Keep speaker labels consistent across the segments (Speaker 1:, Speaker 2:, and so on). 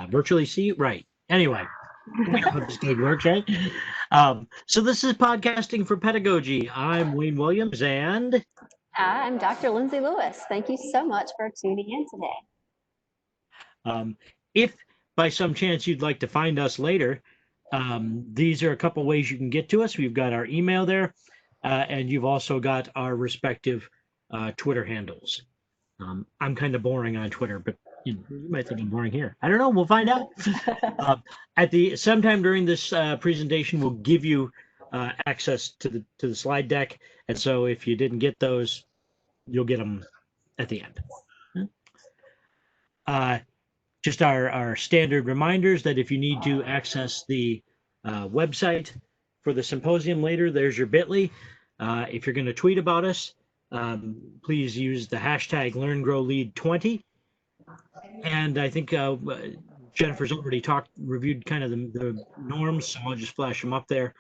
Speaker 1: Virtually see, right. Anyway, you know how this gig works, right? So this is Podcasting for Pedagogy. I'm Wayne Williams, and
Speaker 2: I'm Dr. Lindsay Lewis. Thank you so much for tuning in today.
Speaker 1: if by some chance you'd like to find us later, these are a couple ways you can get to us. We've got our email there, and you've also got our respective Twitter handles. I'm kind of boring on Twitter, but you might think I'm boring here. I don't know. We'll find out. Sometime during this presentation, we'll give you access to the slide deck, and so if you didn't get those, you'll get them at the end. Just our standard reminders that if you need to access the website for the symposium later, there's your bit.ly. If you're going to tweet about us, please use the hashtag LearnGrowLead20. And I think Jennifer's already reviewed kind of the norms, so I'll just flash them up there.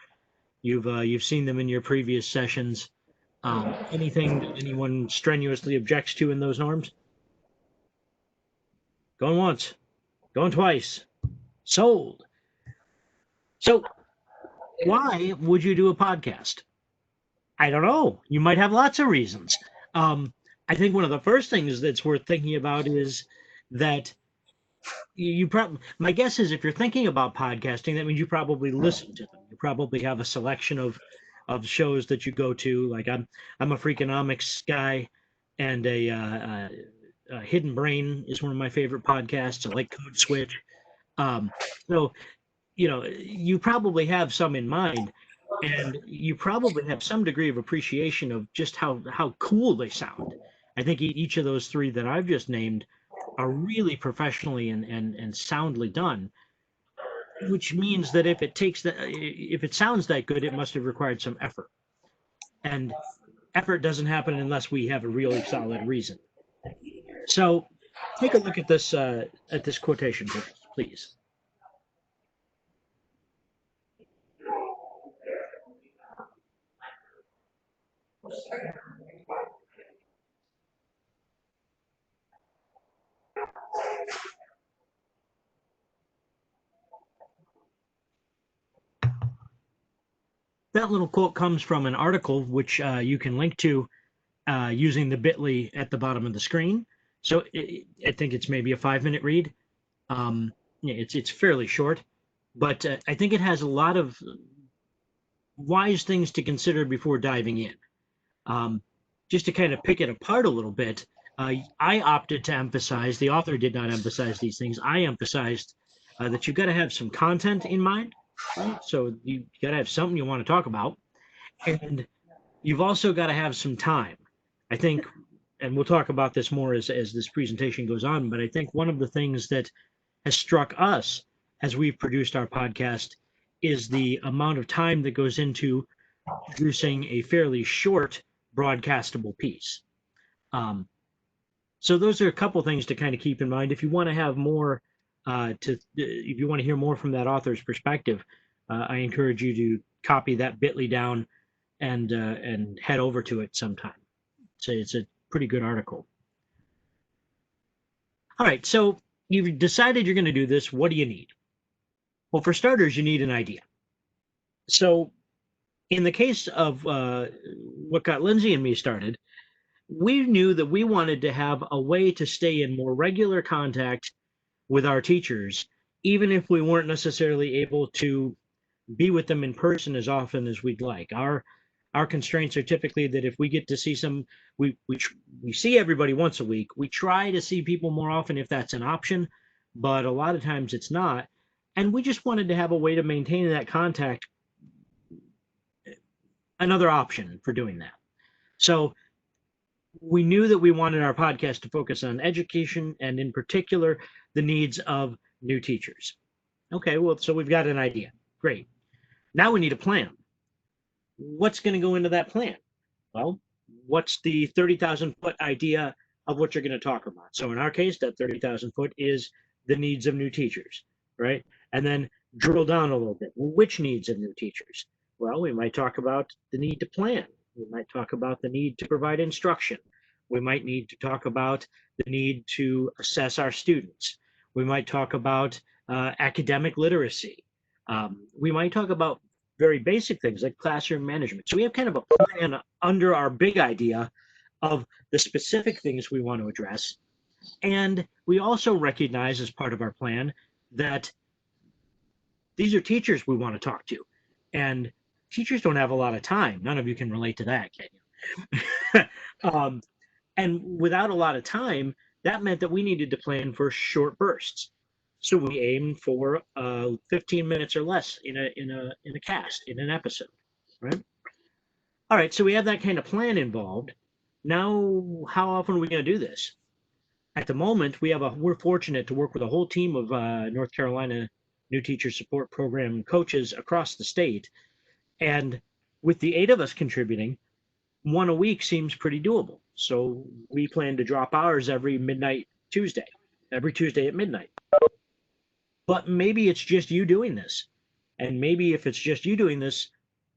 Speaker 1: You've seen them in your previous sessions. Anything that anyone strenuously objects to in those norms? Going once, going twice, sold. So why would you do a podcast? I don't know. You might have lots of reasons. I think one of the first things that's worth thinking about is that you probably, my guess is if you're thinking about podcasting, that means you probably listen to them. You probably have a selection of shows that you go to. Like I'm a Freakonomics guy, and a Hidden Brain is one of my favorite podcasts. I like Code Switch. So you probably have some in mind, and you probably have some degree of appreciation of just how cool they sound. I think each of those three that I've just named are really professionally and soundly done, which means that if it sounds that good, it must have required some effort. And effort doesn't happen unless we have a really solid reason. So take a look at this quotation, please. That little quote comes from an article which you can link to using the bit.ly at the bottom of the screen. So I think it's maybe a 5-minute read. It's fairly short, but I think it has a lot of wise things to consider before diving in. Just to kind of pick it apart a little bit, I opted to emphasize, the author did not emphasize these things, I emphasized that you've got to have some content in mind, right? So you got to have something you want to talk about, and you've also got to have some time. I think, and we'll talk about this more as this presentation goes on, but I think one of the things that has struck us as we've produced our podcast is the amount of time that goes into producing a fairly short broadcastable piece. So those are a couple things to kind of keep in mind. If you want to have more, if you want to hear more from that author's perspective, I encourage you to copy that bit.ly down and head over to it sometime. It's a pretty good article. All right, so you've decided you're going to do this. What do you need? Well, for starters, you need an idea. So in the case of what got Lindsay and me started, we knew that we wanted to have a way to stay in more regular contact with our teachers, even if we weren't necessarily able to be with them in person as often as we'd like. Our constraints are typically that if we get to see we see everybody once a week. We try to see people more often if that's an option, but a lot of times it's not. And we just wanted to have a way to maintain that contact, another option for doing that. So we knew that we wanted our podcast to focus on education and in particular the needs of new teachers. Okay, well, so we've got an idea. Great. Now we need a plan. What's going to go into that plan? Well, what's the 30,000 foot idea of what you're going to talk about? So in our case, that 30,000 foot is the needs of new teachers, right? And then drill down a little bit. Well, which needs of new teachers? Well, we might talk about the need to plan. We might talk about the need to provide instruction. We might need to talk about the need to assess our students. We might talk about academic literacy. We might talk about very basic things like classroom management. So we have kind of a plan under our big idea of the specific things we want to address. And we also recognize as part of our plan that these are teachers we want to talk to. And teachers don't have a lot of time. None of you can relate to that, can you? And without a lot of time, that meant that we needed to plan for short bursts. So we aimed for 15 minutes or less in a cast, in an episode, right? All right, so we have that kind of plan involved. Now, how often are we going to do this? At the moment, we're fortunate to work with a whole team of North Carolina New Teacher Support Program coaches across the state, and with the 8 of us contributing, one a week seems pretty doable. So we plan to drop ours every Tuesday at midnight. But maybe it's just you doing this. And maybe if it's just you doing this,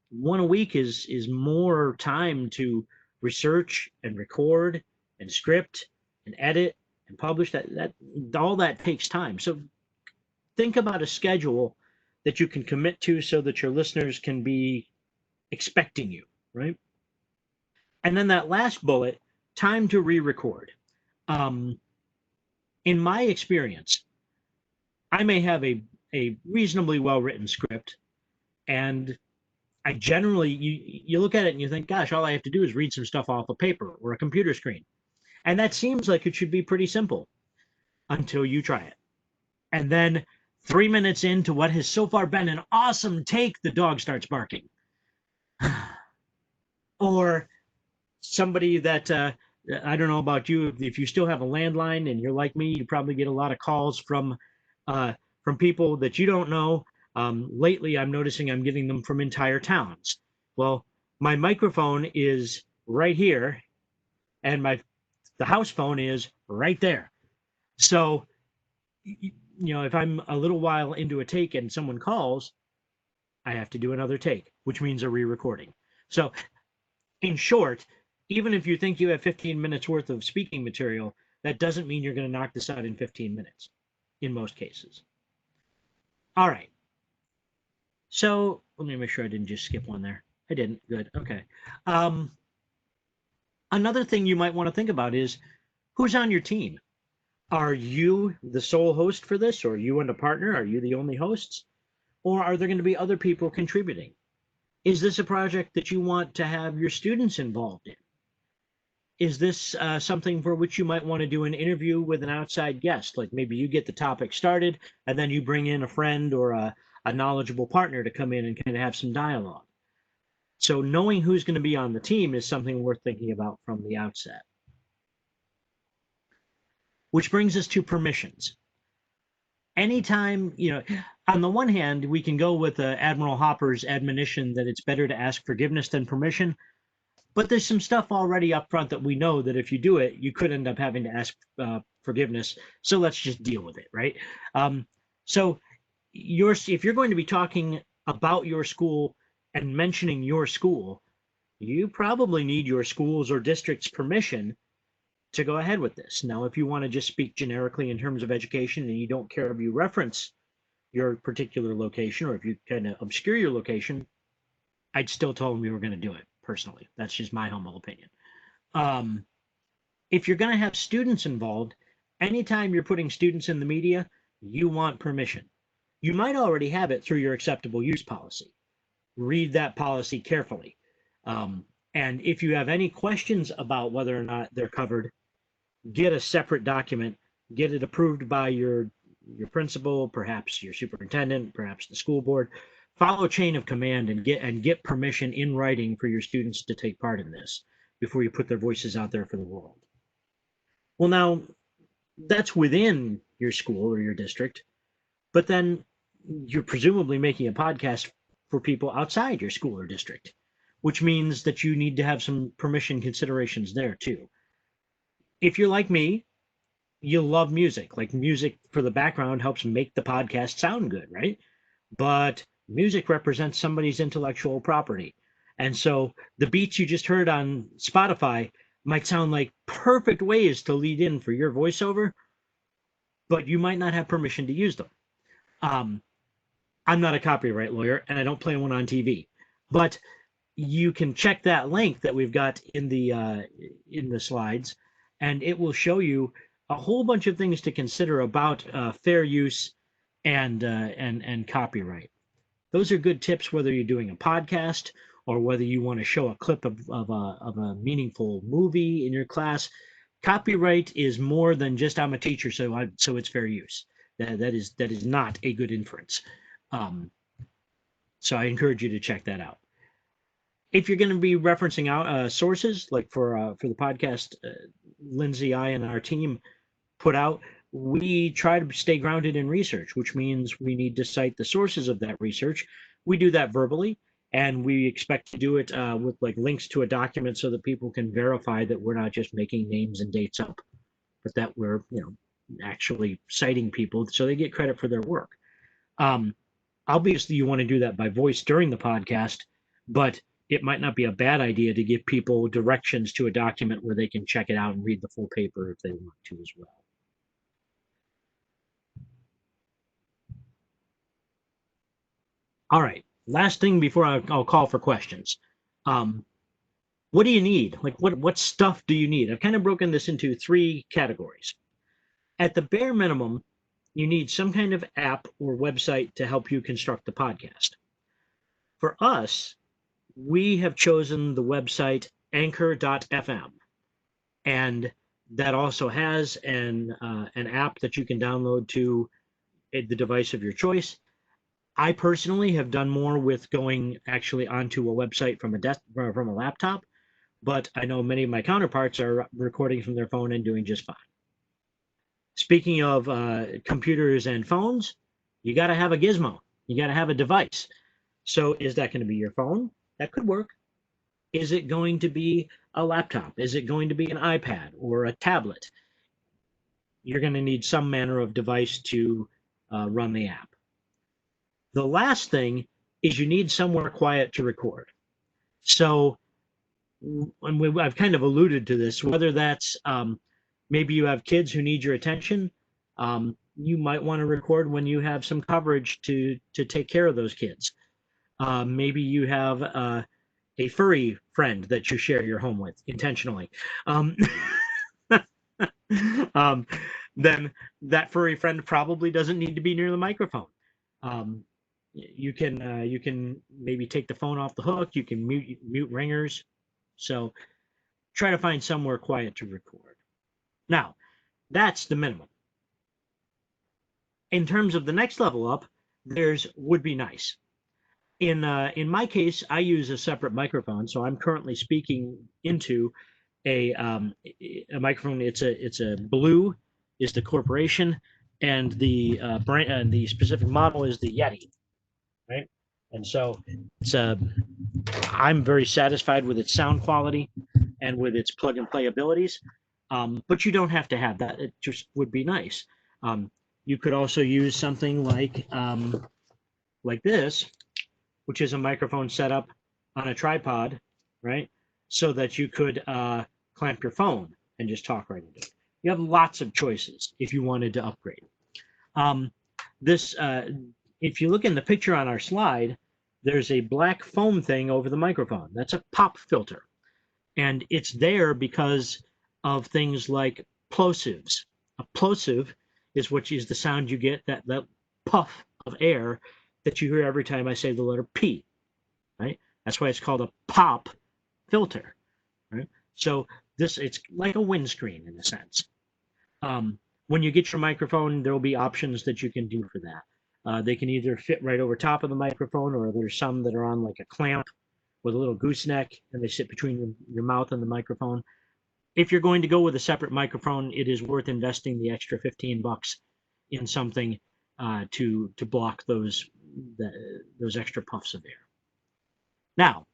Speaker 1: one a week is more time to research and record and script and edit and publish. That all that takes time. So think about a schedule that you can commit to so that your listeners can be expecting you, right? And then that last bullet, time to re-record. In my experience, I may have a reasonably well-written script, and I generally, you look at it and you think, gosh, all I have to do is read some stuff off a paper or a computer screen. And that seems like it should be pretty simple until you try it. And then 3 minutes into what has so far been an awesome take, the dog starts barking. Or somebody that I don't know about you, if you still have a landline and you're like me, you probably get a lot of calls from people that you don't know. Lately, I'm noticing I'm getting them from entire towns. Well, my microphone is right here, and the house phone is right there. So, if I'm a little while into a take and someone calls, I have to do another take, which means a re-recording. So, in short, even if you think you have 15 minutes worth of speaking material, that doesn't mean you're going to knock this out in 15 minutes in most cases. All right. So let me make sure I didn't just skip one there. I didn't. Good. Okay. Another thing you might want to think about is who's on your team. Are you the sole host for this, or are you and a partner? Are you the only hosts? Or are there going to be other people contributing? Is this a project that you want to have your students involved in? Is this something for which you might want to do an interview with an outside guest? Like maybe you get the topic started and then you bring in a friend or a knowledgeable partner to come in and kind of have some dialogue. So knowing who's going to be on the team is something worth thinking about from the outset. Which brings us to permissions. Anytime, on the one hand, we can go with Admiral Hopper's admonition that it's better to ask forgiveness than permission. But there's some stuff already up front that we know that if you do it, you could end up having to ask forgiveness. So let's just deal with it, right? So if you're going to be talking about your school and mentioning your school, you probably need your school's or district's permission to go ahead with this. Now, if you want to just speak generically in terms of education and you don't care if you reference your particular location or if you kind of obscure your location, I'd still tell them we were going to do it. Personally, that's just my humble opinion. If you're going to have students involved, anytime you're putting students in the media, you want permission. You might already have it through your acceptable use policy. Read that policy carefully. And if you have any questions about whether or not they're covered, get a separate document, get it approved by your principal, perhaps your superintendent, perhaps the school board. Follow chain of command and get permission in writing for your students to take part in this before you put their voices out there for the world. Well, now that's within your school or your district, but then you're presumably making a podcast for people outside your school or district, which means that you need to have some permission considerations there too. If you're like me, you love music. Like music for the background helps make the podcast sound good, right? But music represents somebody's intellectual property. And so the beats you just heard on Spotify might sound like perfect ways to lead in for your voiceover, but you might not have permission to use them. I'm not a copyright lawyer, and I don't play one on TV, but you can check that link that we've got in the slides, and it will show you a whole bunch of things to consider about fair use and copyright. Those are good tips whether you're doing a podcast or whether you want to show a clip of a meaningful movie in your class. Copyright is more than just I'm a teacher, so it's fair use. That is not a good inference. So I encourage you to check that out. If you're going to be referencing out sources, like for the podcast, Lindsay, I, and our team put out, we try to stay grounded in research, which means we need to cite the sources of that research. We do that verbally, and we expect to do it with like links to a document so that people can verify that we're not just making names and dates up, but that we're actually citing people so they get credit for their work. Obviously, you want to do that by voice during the podcast, but it might not be a bad idea to give people directions to a document where they can check it out and read the full paper if they want to as well. All right, last thing before I'll call for questions. What do you need? Like what stuff do you need? I've kind of broken this into 3 categories. At the bare minimum, you need some kind of app or website to help you construct the podcast. For us, we have chosen the website anchor.fm, and that also has an app that you can download to the device of your choice. I personally have done more with going actually onto a website from a laptop, but I know many of my counterparts are recording from their phone and doing just fine. Speaking of computers and phones, you got to have a gizmo. You got to have a device. So is that going to be your phone? That could work. Is it going to be a laptop? Is it going to be an iPad or a tablet? You're going to need some manner of device to run the app. The last thing is you need somewhere quiet to record. So I've kind of alluded to this, whether that's maybe you have kids who need your attention. You might want to record when you have some coverage to take care of those kids. Maybe you have a furry friend that you share your home with intentionally. Then that furry friend probably doesn't need to be near the microphone. You can maybe take the phone off the hook. You can mute ringers. So try to find somewhere quiet to record. Now, that's the minimum. In terms of the next level up, there's would be nice. In my case, I use a separate microphone, so I'm currently speaking into a microphone. It's a Blue is the corporation, and the brand and the specific model is the Yeti, right? And so it's I'm very satisfied with its sound quality and with its plug and play abilities. But you don't have to have that. It just would be nice. You could also use something like this, which is a microphone setup on a tripod, right? So that you could clamp your phone and just talk right into it. You have lots of choices if you wanted to upgrade. If you look in the picture on our slide, there's a black foam thing over the microphone. That's a pop filter. And it's there because of things like plosives. A plosive is what is the sound you get, that puff of air that you hear every time I say the letter P, right? That's why it's called a pop filter, right? So it's like a windscreen in a sense. When you get your microphone, there will be options that you can do for that. They can either fit right over top of the microphone, or there's some that are on like a clamp with a little gooseneck, and they sit between your mouth and the microphone. If you're going to go with a separate microphone, it is worth investing the extra $15 in something to block those extra puffs of air. Now,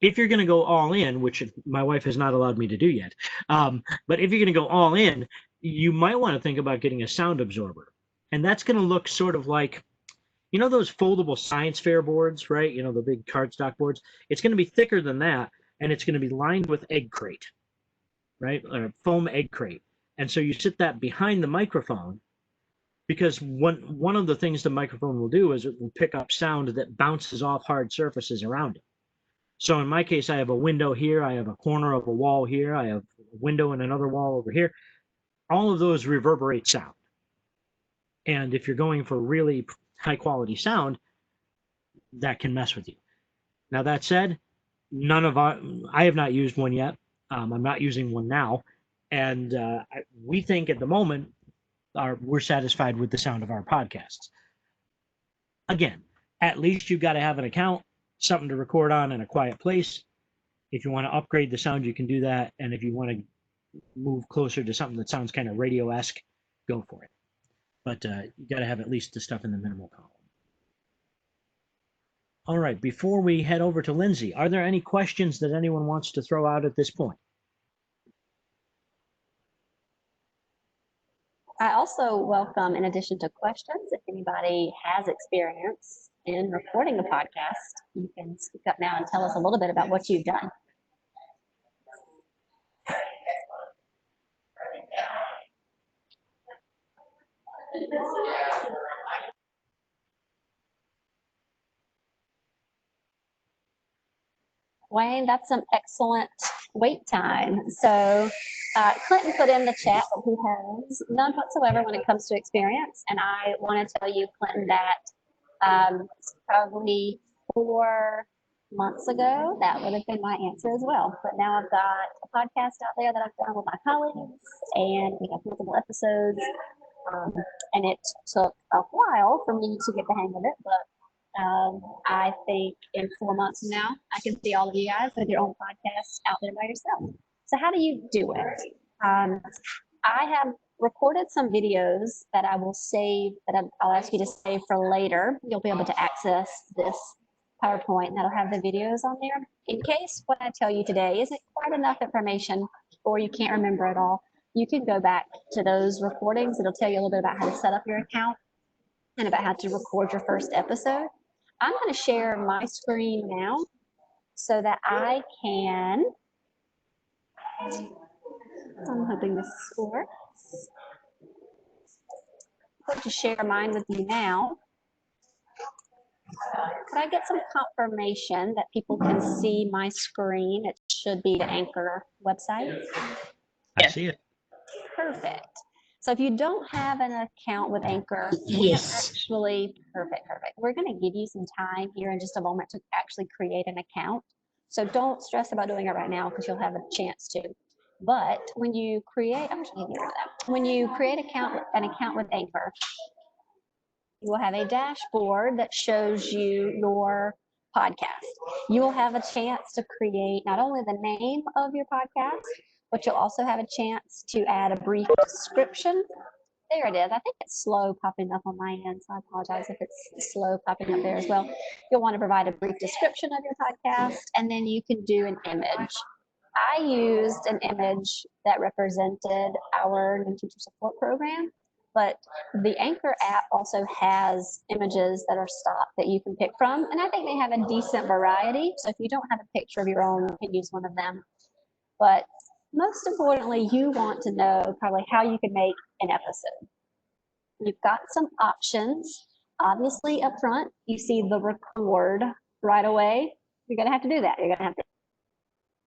Speaker 1: if you're going to go all in, which my wife has not allowed me to do yet, but if you're going to go all in, you might want to think about getting a sound absorber. And that's going to look sort of like, those foldable science fair boards, right? The big cardstock boards. It's going to be thicker than that, and it's going to be lined with egg crate, right? Or foam egg crate. And so you sit that behind the microphone, because one of the things the microphone will do is it will pick up sound that bounces off hard surfaces around it. So in my case, I have a window here, I have a corner of a wall here, I have a window in another wall over here. All of those reverberate sound. And if you're going for really high quality sound, that can mess with you. Now that said, I have not used one yet. I'm not using one now, and we think at the moment we're satisfied with the sound of our podcasts. Again, at least you've got to have an account, something to record on in a quiet place. If you want to upgrade the sound, you can do that, and if you want to move closer to something that sounds kind of radio-esque, go for it. But you got to have at least the stuff in the minimal column. All right, before we head over to Lindsay, are there any questions that anyone wants to throw out at this point?
Speaker 2: I also welcome, in addition to questions, if anybody has experience in recording a podcast, you can speak up now and tell us a little bit about what you've done. Wayne, that's some excellent wait time. So Clinton put in the chat that he has none whatsoever when it comes to experience. And I want to tell you, Clinton, that probably 4 months ago, that would have been my answer as well. But now I've got a podcast out there that I've done with my colleagues, and we have multiple episodes. And it took a while for me to get the hang of it, but I think in 4 months from now, I can see all of you guys with your own podcast out there by yourself. So how do you do it? I have recorded some videos that I will save, that I'll ask you to save for later. You'll be able to access this PowerPoint that'll have the videos on there. In case what I tell you today isn't quite enough information or you can't remember it all, you can go back to those recordings. It'll tell you a little bit about how to set up your account and about how to record your first episode. I'm going to share my screen now so that I can, I'm hoping this works. I'm going to share mine with you now. Could I get some confirmation that people can see my screen? It should be the Anchor website.
Speaker 1: I see it.
Speaker 2: Perfect. So if you don't have an account with Anchor,
Speaker 3: Yes.
Speaker 2: actually, perfect. We're going to give you some time here in just a moment to actually create an account. So don't stress about doing it right now because you'll have a chance to. But when you create, when you create an account with Anchor, you will have a dashboard that shows you your podcast. You will have a chance to create not only the name of your podcast, but you'll also have a chance to add a brief description. There it is. I think it's slow popping up on my end, so I apologize if it's slow popping up there as well. You'll want to provide a brief description of your podcast, and then you can do an image. I used an image that represented our new teacher support program, but the Anchor app also has images that are stock that you can pick from, and I think they have a decent variety. So if you don't have a picture of your own, you can use one of them. But most importantly, you want to know probably how you can make an episode. You've got some options. Obviously, up front, you see the record right away. You're going to have to do that. You're going to have to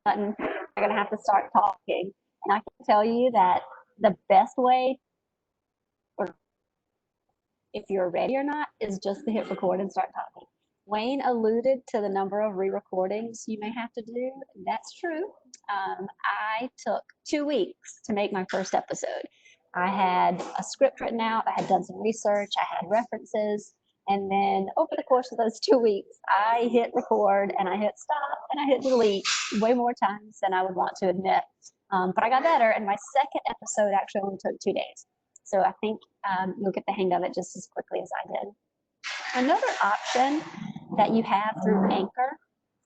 Speaker 2: button. You're going to have to start talking. And I can tell you that the best way, or if you're ready or not, is just to hit record and start talking. Wayne alluded to the number of re-recordings you may have to do. That's true. I took 2 weeks to make my first episode. I had a script written out, I had done some research, I had references, and then over the course of those 2 weeks, I hit record and I hit stop and I hit delete way more times than I would want to admit. But I got better, and my second episode actually only took 2 days. So I think you'll get the hang of it just as quickly as I did. Another option that you have through Anchor,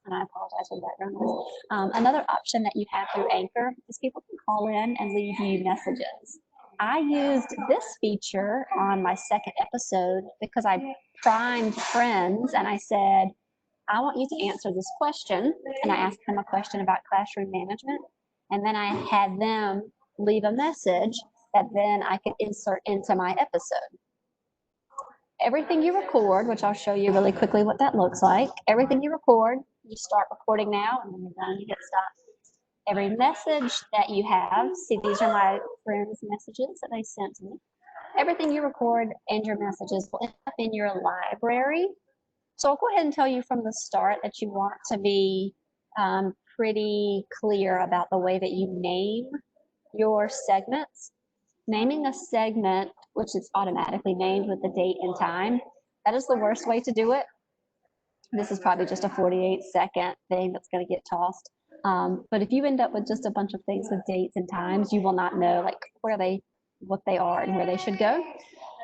Speaker 2: and I apologize for the background noise. Another option that you have through Anchor is people can call in and leave you messages. I used this feature on my second episode because I primed friends and I said, I want you to answer this question. And I asked them a question about classroom management. And then I had them leave a message that then I could insert into my episode. everything you record, which I'll show you really quickly what that looks like. Everything you record, you start recording now, and when you're done, you hit stop. Every message that you have, see, these are my friends' messages that they sent to me. Everything you record and your messages will end up in your library. So I'll go ahead and tell you from the start that you want to be pretty clear about the way that you name your segments. Naming a segment, which is automatically named with the date and time, that is the worst way to do it. This is probably just a 48-second thing that's going to get tossed. But if you end up with just a bunch of things with dates and times, you will not know like what they are and where they should go.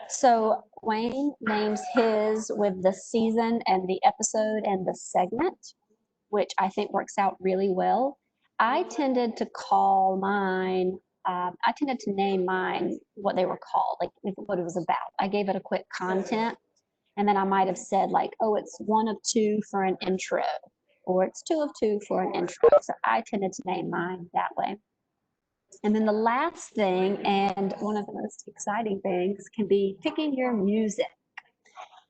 Speaker 2: So Wayne names his with the season and the episode and the segment, which I think works out really well. I tended to call mine, I tended to name mine what they were called, like what it was about. I gave it a quick content, and then I might have said like, oh, it's 1 of 2 for an intro, or it's 2 of 2 for an intro. So I tended to name mine that way. And then the last thing, and one of the most exciting things, can be picking your music.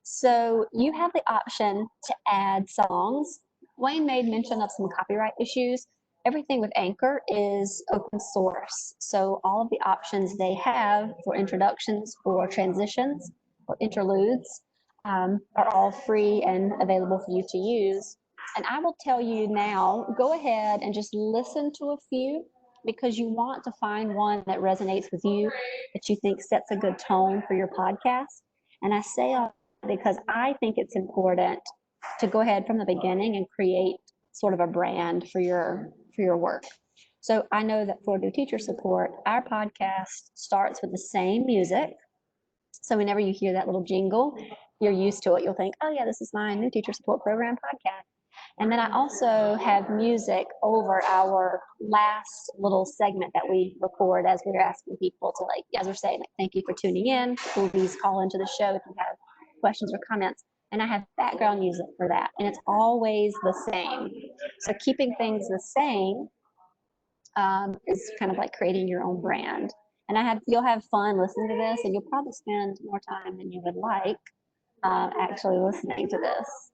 Speaker 2: So you have the option to add songs. Wayne made mention of some copyright issues. Everything with Anchor is open source. So all of the options they have for introductions, for transitions, or interludes are all free and available for you to use. And I will tell you now, go ahead and just listen to a few, because you want to find one that resonates with you, that you think sets a good tone for your podcast. And I say all because I think it's important to go ahead from the beginning and create sort of a brand for your work. So I know that for New Teacher Support, our podcast starts with the same music. So whenever you hear that little jingle, you're used to it. You'll think, oh yeah, this is my New Teacher Support Program podcast. And then I also have music over our last little segment that we record as we're asking people to, like, as we're saying, like, thank you for tuning in. Please call into the show if you have questions or comments. And I have background music for that. And it's always the same. So keeping things the same is kind of like creating your own brand. And you'll have fun listening to this, and you'll probably spend more time than you would like actually listening to this.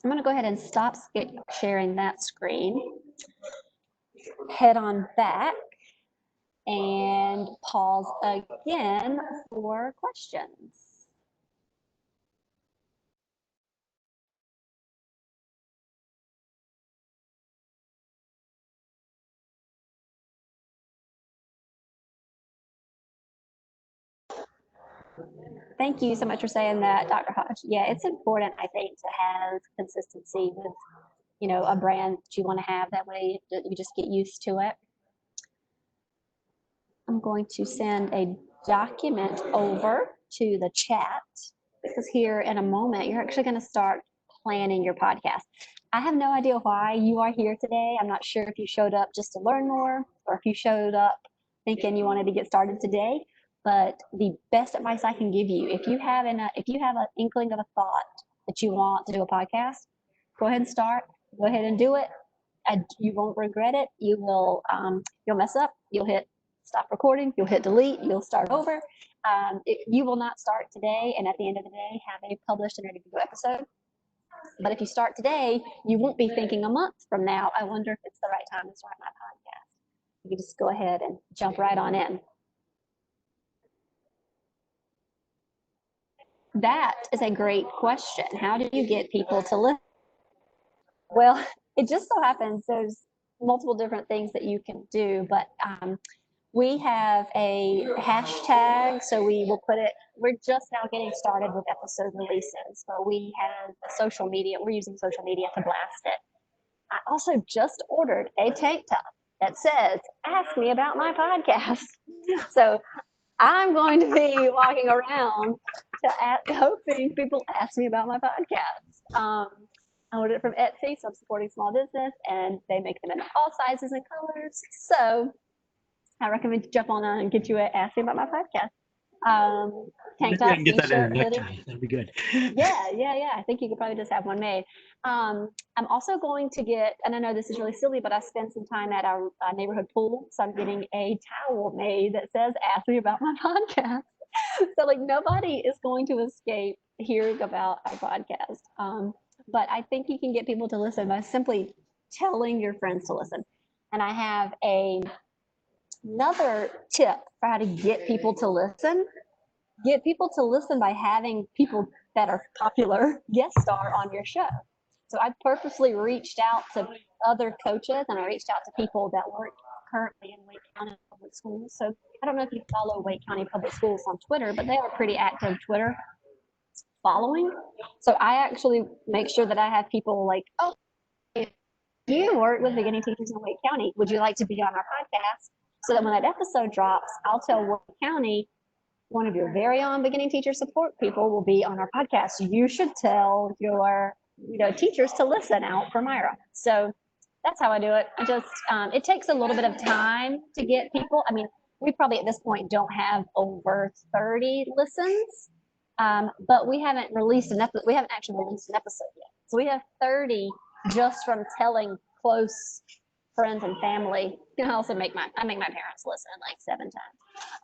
Speaker 2: I'm going to go ahead and stop sharing that screen, head on back, and pause again for questions. Thank you so much for saying that, Dr. Hodge. Yeah, it's important, I think, to have consistency with, a brand that you want to have. That way you just get used to it. I'm going to send a document over to the chat, because here in a moment, you're actually going to start planning your podcast. I have no idea why you are here today. I'm not sure if you showed up just to learn more, or if you showed up thinking you wanted to get started today. But the best advice I can give you, if you have an inkling of a thought that you want to do a podcast, go ahead and start. Go ahead and do it. You won't regret it. You'll mess up. You'll hit stop recording. You'll hit delete. You'll start over. You will not start today, and at the end of the day, have a published and ready to go episode. But if you start today, you won't be thinking a month from now, I wonder if it's the right time to start my podcast. You can just go ahead and jump right on in. That is a great question. How do you get people to listen? Well, it just so happens there's multiple different things that you can do, but we have a hashtag, so we will put it, we're just now getting started with episode releases, but we have social media, we're using social media to blast it. I also just ordered a tank top that says, ask me about my podcast. So I'm going to be walking around hoping people ask me about my podcast. I ordered it from Etsy, so I'm supporting small business, and they make them in all sizes and colors. So I recommend you jump on and get you ask me about my podcast. Tank top, t-shirt, hoodie.
Speaker 1: That'd be good.
Speaker 2: Yeah. I think you could probably just have one made. I'm also going to get, and I know this is really silly, but I spent some time at our neighborhood pool, so I'm getting a towel made that says, ask me about my podcast. So like nobody is going to escape hearing about our podcast. But I think you can get people to listen by simply telling your friends to listen. And I have another tip for how to get people to listen. Get people to listen by having people that are popular guest star on your show. So I purposely reached out to other coaches and I reached out to people that work currently in Wake County Public Schools. So I don't know if you follow Wake County Public Schools on Twitter, but they are pretty active Twitter following. So I actually make sure that I have people like, oh, if you work with beginning teachers in Wake County, would you like to be on our podcast? So that when that episode drops, I'll tell Wake County, one of your very own beginning teacher support people will be on our podcast. You should tell your teachers to listen out for Myra. So that's how I do it. I just it takes a little bit of time to get people. I mean, we probably at this point don't have over 30 listens, but we haven't released an episode. We haven't actually released an episode yet. So we have 30 just from telling close friends and family. I also make my parents listen like 7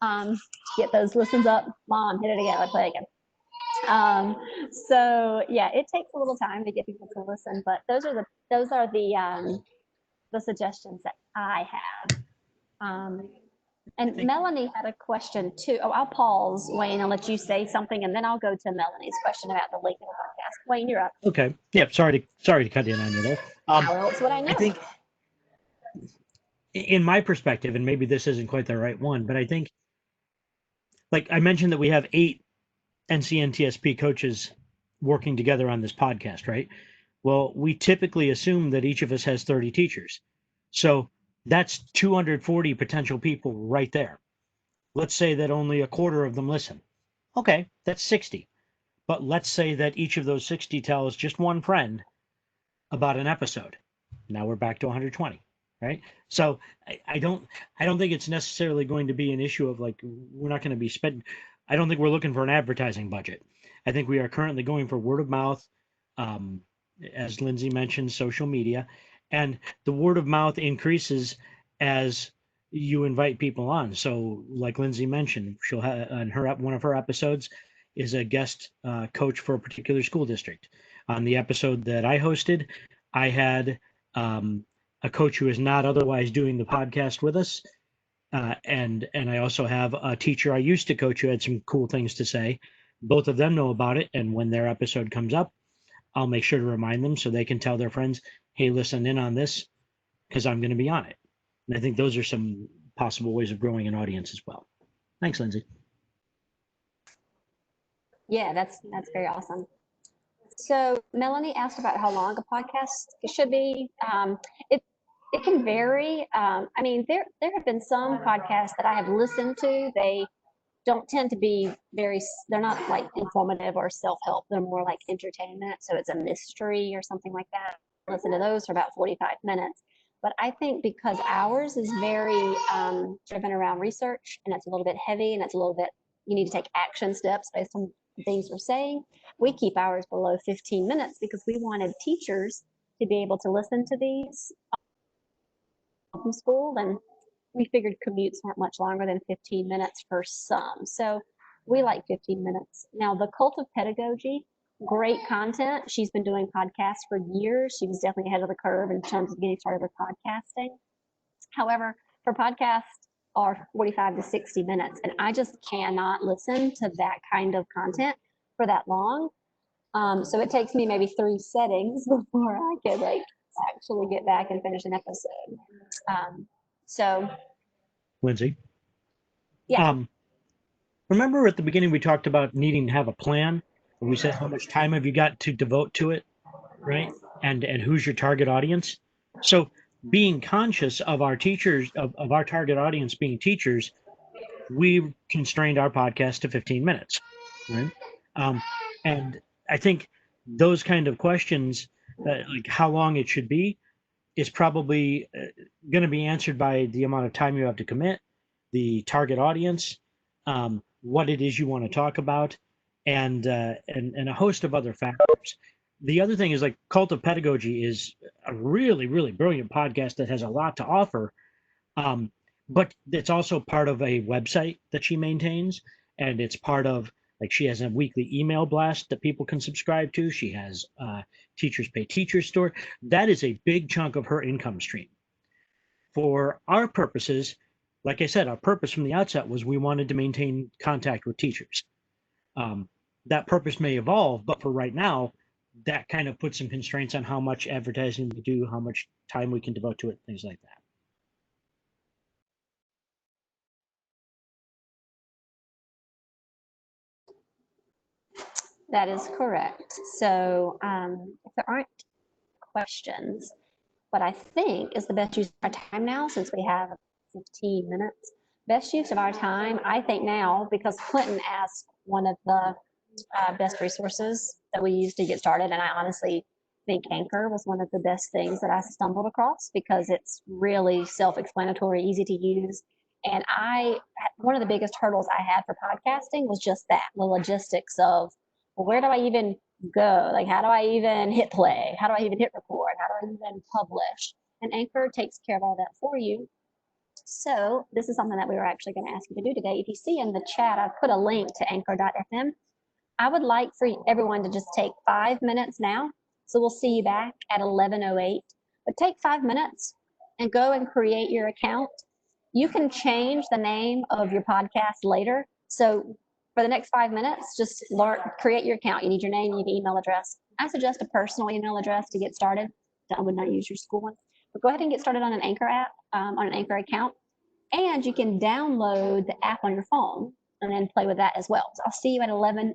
Speaker 2: times. Get those listens up. Mom, hit it again. Let's play again. So yeah, it takes a little time to get people to listen, but those are the suggestions that I have. And Melanie had a question too. Oh, I'll pause, Wayne, and let you say something, and then I'll go to Melanie's question about the link in the podcast. Wayne, you're up.
Speaker 1: Okay. Yep. Sorry to cut in on you there.
Speaker 2: How else would I know?
Speaker 1: I think, in my perspective, and maybe this isn't quite the right one, but I think, like I mentioned, that we have 8 NCNTSP coaches working together on this podcast, right? Well, we typically assume that each of us has 30 teachers. So that's 240 potential people right there. Let's say that only a quarter of them listen. Okay, that's 60. But let's say that each of those 60 tells just one friend about an episode. Now we're back to 120, right? So I don't think it's necessarily going to be an issue of like, we're not going to be spending. I don't think we're looking for an advertising budget. I think we are currently going for word of mouth, as Lindsay mentioned, social media, and the word of mouth increases as you invite people on. So, like Lindsay mentioned, she'll have on one of her episodes is a guest coach for a particular school district. On the episode that I hosted, I had a coach who is not otherwise doing the podcast with us. And I also have a teacher I used to coach who had some cool things to say. Both of them know about it, and when their episode comes up, I'll make sure to remind them so they can tell their friends, hey, listen in on this because I'm going to be on it. And I think those are some possible ways of growing an audience as well. Thanks, Lindsay.
Speaker 2: Yeah, that's very awesome. So Melanie asked about how long a podcast should be. It can vary. I mean, there have been some podcasts that I have listened to. They don't tend to be they're not like informative or self-help. They're more like entertainment. So it's a mystery or something like that. Listen to those for about 45 minutes. But I think because ours is very driven around research and it's a little bit heavy and it's a little bit, you need to take action steps based on things we're saying, we keep ours below 15 minutes because we wanted teachers to be able to listen to these from school, and we figured commutes weren't much longer than 15 minutes for some. So we like 15 minutes. Now, the Cult of Pedagogy, great content. She's been doing podcasts for years. She was definitely ahead of the curve in terms of getting started with podcasting. However, her podcasts are 45 to 60 minutes, and I just cannot listen to that kind of content for that long. So it takes me maybe 3 settings before I could like actually get back and finish an episode. So,
Speaker 1: Lindsay.
Speaker 2: yeah.
Speaker 1: Remember at the beginning we talked about needing to have a plan? We said how much time have you got to devote to it, right? And who's your target audience? So being conscious of our teachers, of our target audience being teachers, we constrained our podcast to 15 minutes, right? And I think those kind of questions, like how long it should be, is probably going to be answered by the amount of time you have to commit, the target audience, what it is you want to talk about, and a host of other factors. The other thing is like Cult of Pedagogy is a really, really brilliant podcast that has a lot to offer, but it's also part of a website that she maintains. and it's part of, like, she has a weekly email blast that people can subscribe to. She has Teachers Pay Teachers store. That is a big chunk of her income stream. For our purposes, like I said, our purpose from the outset was we wanted to maintain contact with teachers. That purpose may evolve, but for right now, that kind of puts some constraints on how much advertising we do, how much time we can devote to it, things like that.
Speaker 2: That is correct. So if there aren't questions, what I think is the best use of our time now, since we have 15 minutes, best use of our time, I think now, because Clinton asked one of the best resources that we use to get started, and I honestly think Anchor was one of the best things that I stumbled across because it's really self-explanatory, easy to use. And one of the biggest hurdles I had for podcasting was just that, the logistics of, well, where do I even go? Like, how do I even hit play? How do I even hit record? How do I even publish? And Anchor takes care of all that for you. So this is something that we were actually going to ask you to do today. If you see in the chat, I've put a link to anchor.fm. I would like for everyone to just take 5 minutes now. So we'll see you back at 11:08. But take 5 minutes and go and create your account. You can change the name of your podcast later. So for the next 5 minutes, just create your account. You need your name, you need email address. I suggest a personal email address to get started. I would not use your school one. But go ahead and get started on an Anchor app, on an Anchor account. And you can download the app on your phone and then play with that as well. So I'll see you at 11:08.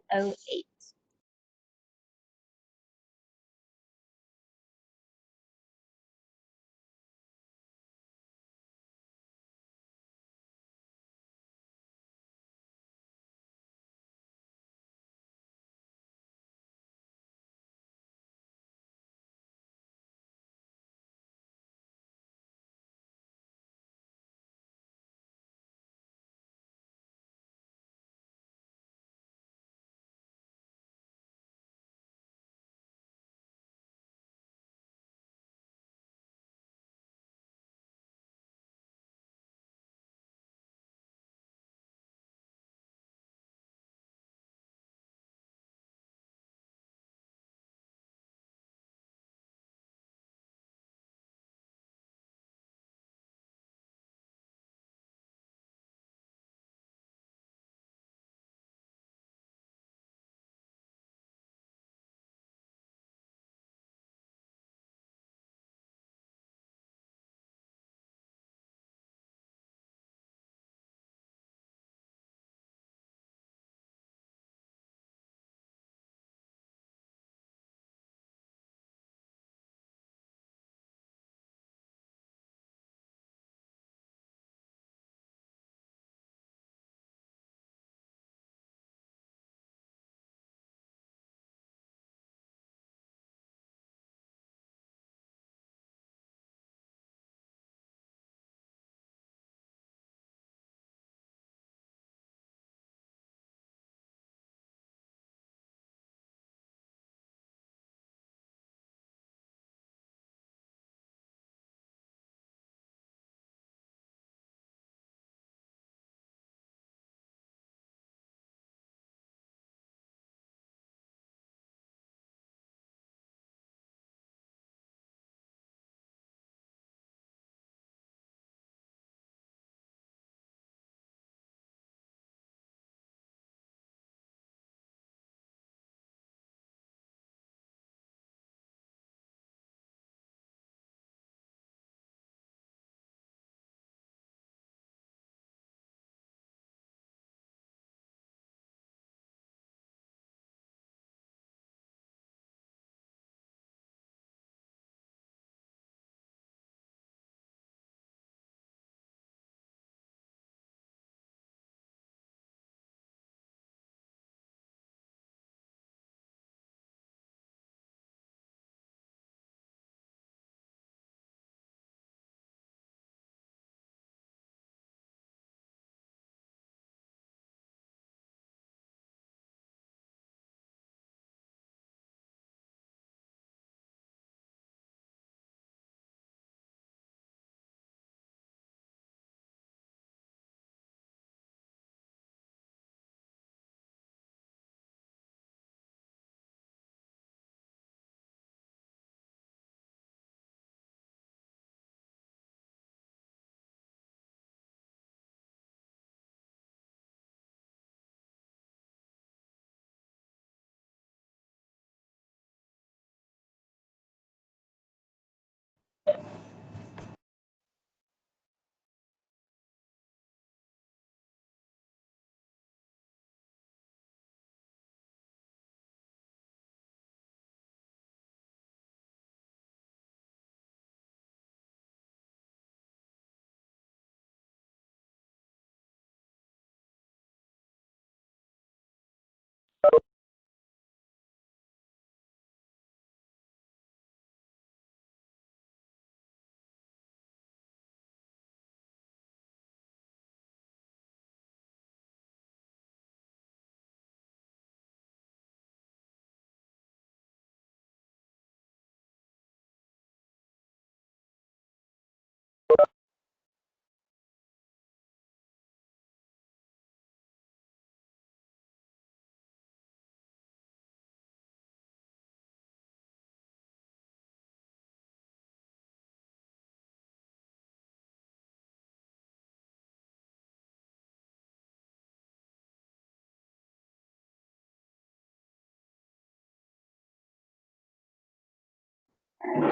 Speaker 2: All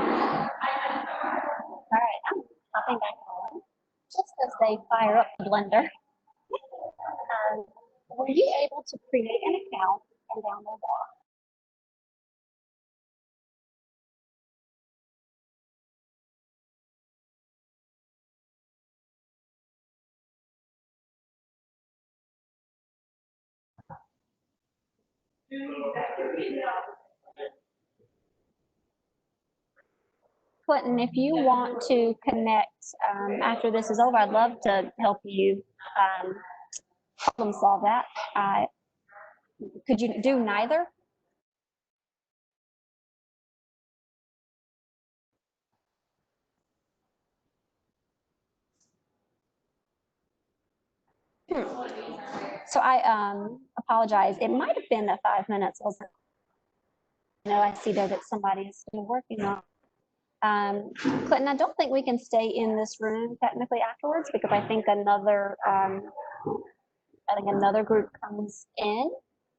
Speaker 2: right, I'm hopping back on just as they fire up the blender. Were you able to create an account and download that? Clinton, if you want to connect after this is over, I'd love to help you problem solve that. Could you do neither? So I apologize. It might have been that 5 minutes wasn't. I see there that somebody is still working on. Clinton, I don't think we can stay in this room technically afterwards because I think another group comes in.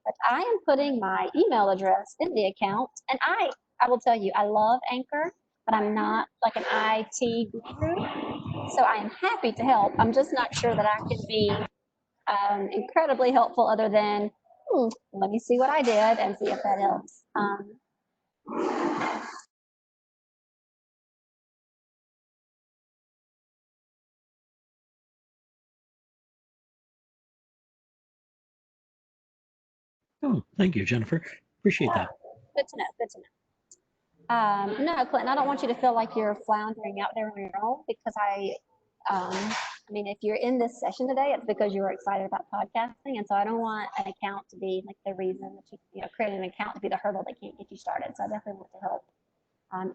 Speaker 2: But I am putting my email address in the account, and I will tell you I love Anchor, but I'm not like an IT guru, so I am happy to help. I'm just not sure that I can be incredibly helpful other than let me see what I did and see if that helps.
Speaker 1: Oh, thank you, Jennifer. Appreciate that.
Speaker 2: Good to know. Good to know. No, Clinton, I don't want you to feel like you're floundering out there on your own because I mean, if you're in this session today, it's because you were excited about podcasting. And so I don't want an account to be like the reason that you create an account to be the hurdle that can't get you started. So I definitely want to help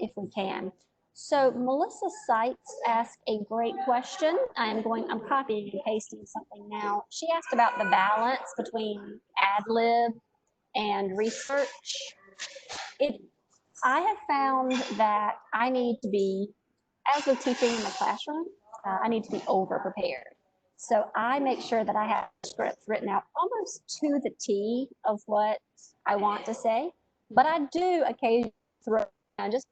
Speaker 2: if we can. So Melissa Seitz asked a great question. I'm copying and pasting something now. She asked about the balance between ad lib and research. I have found that I need to be, as with teaching in the classroom, I need to be over prepared. So I make sure that I have scripts written out almost to the T of what I want to say. But I do occasionally throw just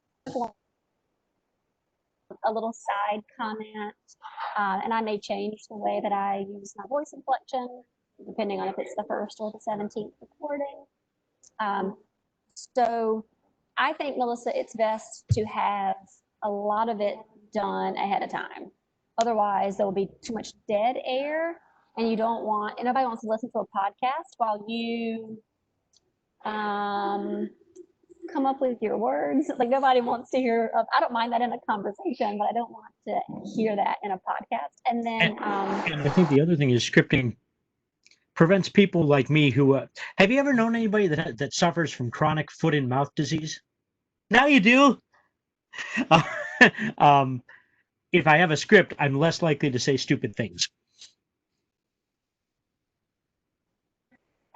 Speaker 2: a little side comment, and I may change the way that I use my voice inflection, depending on if it's the first or the 17th recording. Um, so I think, Melissa, it's best to have a lot of it done ahead of time. Otherwise, there will be too much dead air, and nobody wants to listen to a podcast while you come up with your words. Like nobody wants to hear. I don't mind that in a conversation, but I don't want to hear that in a podcast. And then,
Speaker 1: and I think the other thing is scripting prevents people like me who. Have you ever known anybody that suffers from chronic foot and mouth disease? Now you do. um, if I have a script, I'm less likely to say stupid things.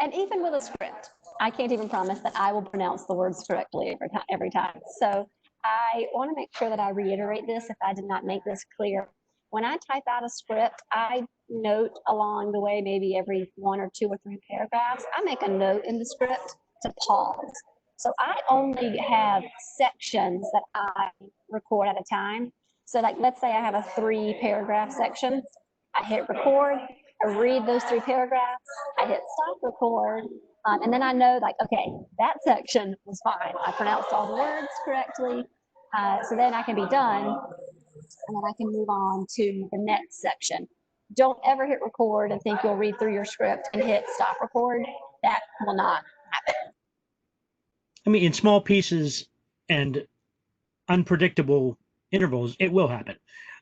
Speaker 2: and even with a script, I can't even promise that I will pronounce the words correctly every time. So I want to make sure that I reiterate this if I did not make this clear. When I type out a script, I note along the way, maybe every 1 or 2 or 3 paragraphs, I make a note in the script to pause. So I only have sections that I record at a time. So like, let's say I have a 3-paragraph section. I hit record, I read those 3 paragraphs, I hit stop record, and then I know like, okay, that section was fine. I pronounced all the words correctly. So then I can be done, and then I can move on to the next section. Don't ever hit record and think you'll read through your script and hit stop record. That will not
Speaker 1: I mean, in small pieces and unpredictable intervals, it will happen.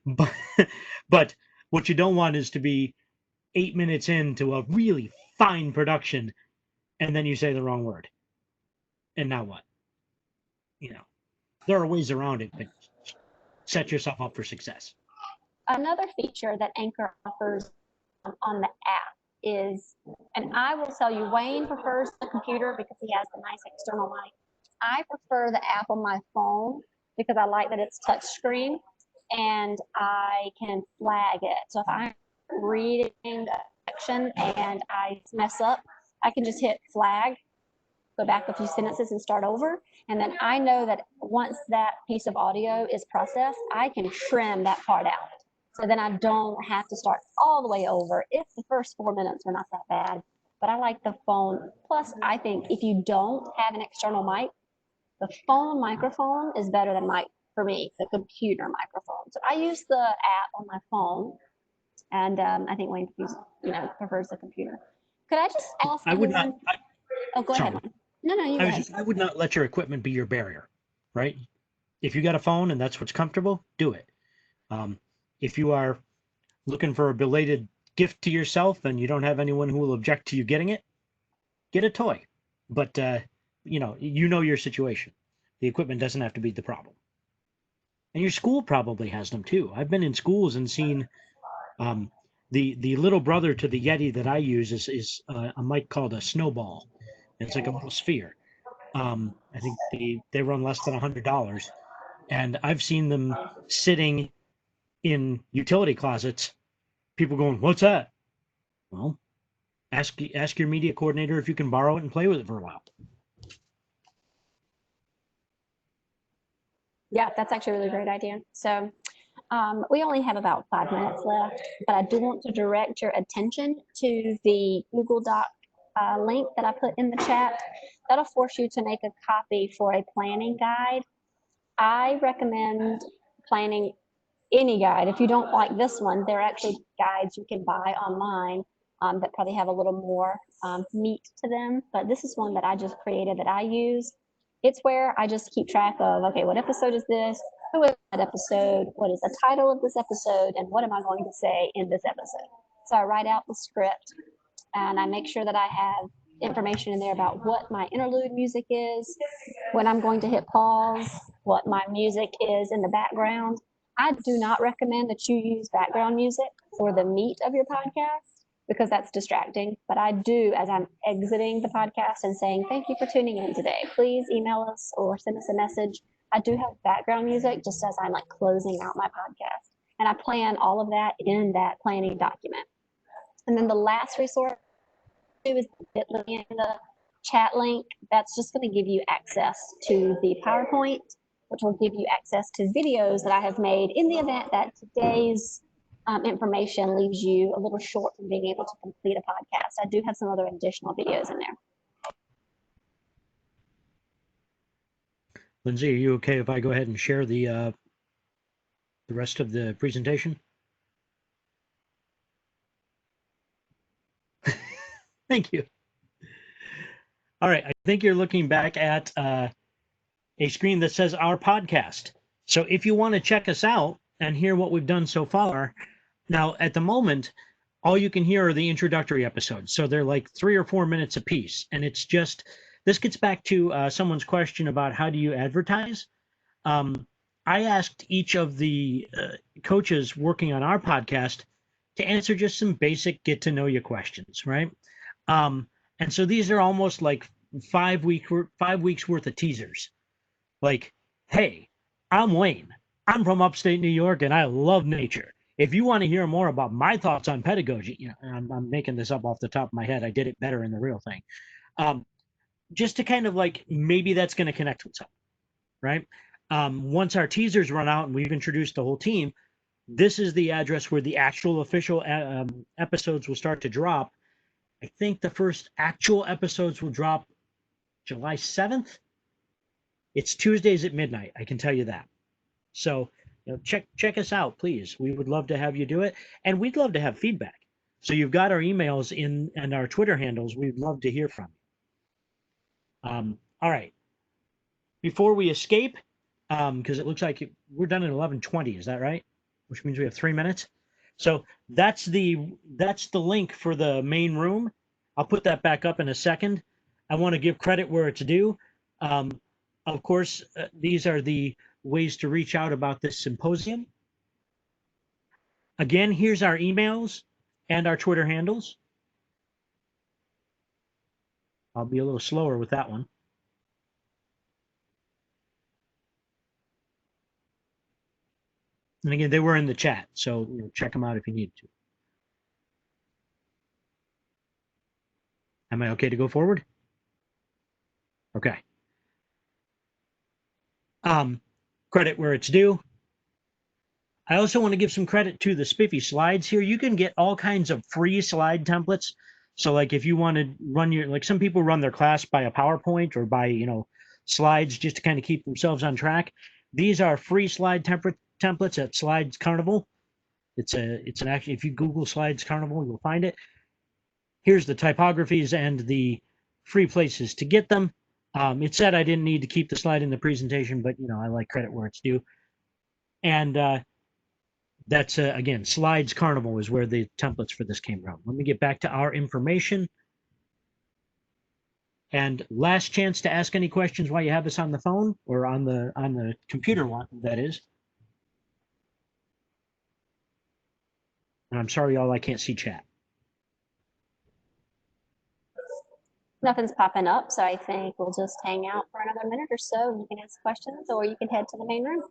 Speaker 1: But but what you don't want is to be 8 minutes into a really fine production and then you say the wrong word. And now what? You know, there are ways around it, but set yourself up for success.
Speaker 2: Another feature that Anchor offers on the app is, and I will tell you, Wayne prefers the computer because he has the nice external mic. I prefer the app on my phone because I like that it's touchscreen and I can flag it. So if I'm reading a section and I mess up, I can just hit flag, go back a few sentences and start over. And then I know that once that piece of audio is processed, I can trim that part out. So then I don't have to start all the way over if the first 4 minutes are not that bad. But I like the phone. Plus, I think if you don't have an external mic, the phone microphone is better than for me, the computer microphone. So I use the app on my phone, and I think Wayne prefers the computer. Could I just ask
Speaker 1: I would not.
Speaker 2: everyone? Oh, go ahead. No, you go ahead.
Speaker 1: I would not let your equipment be your barrier, right? If you got a phone and that's what's comfortable, do it. If you are looking for a belated gift to yourself and you don't have anyone who will object to you getting it, get a toy. But you know your situation. The equipment doesn't have to be the problem. And your school probably has them too. I've been in schools and seen the little brother to the Yeti that I use is a mic called a snowball. It's like a little sphere. I think they run less than $100, and I've seen them sitting in utility closets. People going, "What's that?" Well, ask your media coordinator if you can borrow it and play with it for a while.
Speaker 2: Yeah, that's actually a really great idea. So we only have about 5 minutes left, but I do want to direct your attention to the Google Doc link that I put in the chat. That'll force you to make a copy for a planning guide. I recommend planning any guide. If you don't like this one, there are actually guides you can buy online that probably have a little more meat to them. But this is one that I just created that I use. It's where I just keep track of, okay, what episode is this? Who is that episode? What is the title of this episode? And what am I going to say in this episode? So I write out the script and I make sure that I have information in there about what my interlude music is, when I'm going to hit pause, what my music is in the background. I do not recommend that you use background music for the meat of your podcast because that's distracting. But I do, as I'm exiting the podcast and saying, thank you for tuning in today. Please email us or send us a message. I do have background music just as I'm like closing out my podcast. And I plan all of that in that planning document. And then the last resource is Bitly in the chat link. That's just going to give you access to the PowerPoint, which will give you access to videos that I have made in the event that today's information leaves you a little short from being able to complete a podcast. I do have some other additional videos in there.
Speaker 1: Lindsay, are you okay if I go ahead and share the rest of the presentation? Thank you. All right, I think you're looking back at a screen that says our podcast. So if you want to check us out and hear what we've done so far, now at the moment, all you can hear are the introductory episodes. So they're like 3 or 4 minutes apiece. And it's just, this gets back to someone's question about how do you advertise? I asked each of the coaches working on our podcast to answer just some basic get to know you questions, right? And so these are almost like 5 weeks worth of teasers. Like, hey, I'm Wayne. I'm from upstate New York and I love nature. If you want to hear more about my thoughts on pedagogy, you know, I'm making this up off the top of my head. I did it better in the real thing. Just to kind of like, maybe that's going to connect with something, right? Once our teasers run out and we've introduced the whole team, this is the address where the actual official episodes will start to drop. I think the first actual episodes will drop July 7th. It's Tuesdays at midnight. I can tell you that. So check us out, please. We would love to have you do it. And we'd love to have feedback. So you've got our emails and our Twitter handles. We'd love to hear from you. All right. Before we escape, because it looks like we're done at 11:20. Is that right? Which means we have 3 minutes. So that's the link for the main room. I'll put that back up in a second. I want to give credit where it's due. Of course, these are the ways to reach out about this symposium. Again, here's our emails and our Twitter handles. I'll be a little slower with that one. And again, they were in the chat, so check them out if you need to. Am I okay to go forward? Okay. Credit where it's due. I also want to give some credit to the spiffy slides here. You can get all kinds of free slide templates. So like if you want to run your, like some people run their class by a PowerPoint or by, slides just to kind of keep themselves on track. These are free slide templates at Slides Carnival. It's an actually, if you Google Slides Carnival, you'll find it. Here's the typographies and the free places to get them. It said I didn't need to keep the slide in the presentation, but I like credit where it's due. And that's again, Slides Carnival is where the templates for this came from. Let me get back to our information. And last chance to ask any questions while you have us on the phone or on the computer one, that is. And I'm sorry, y'all, I can't see chat.
Speaker 2: Nothing's popping up, so I think we'll just hang out for another minute or so, and you can ask questions, or you can head to the main room.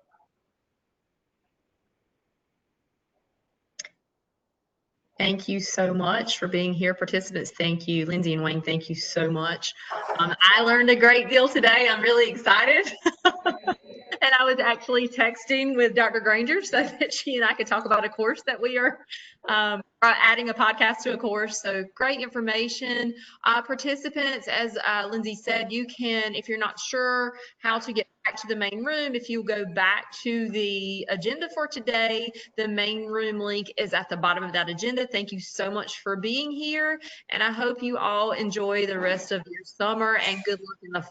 Speaker 3: Thank you so much for being here, participants. Thank you, Lindsay and Wayne. Thank you so much. I learned a great deal today. I'm really excited. And I was actually texting with Dr. Granger so that she and I could talk about a course that we are adding a podcast to a course. So great information. Participants, as Lindsay said, you can, if you're not sure how to get back to the main room, if you go back to the agenda for today, the main room link is at the bottom of that agenda. Thank you so much for being here. And I hope you all enjoy the rest of your summer and good luck in the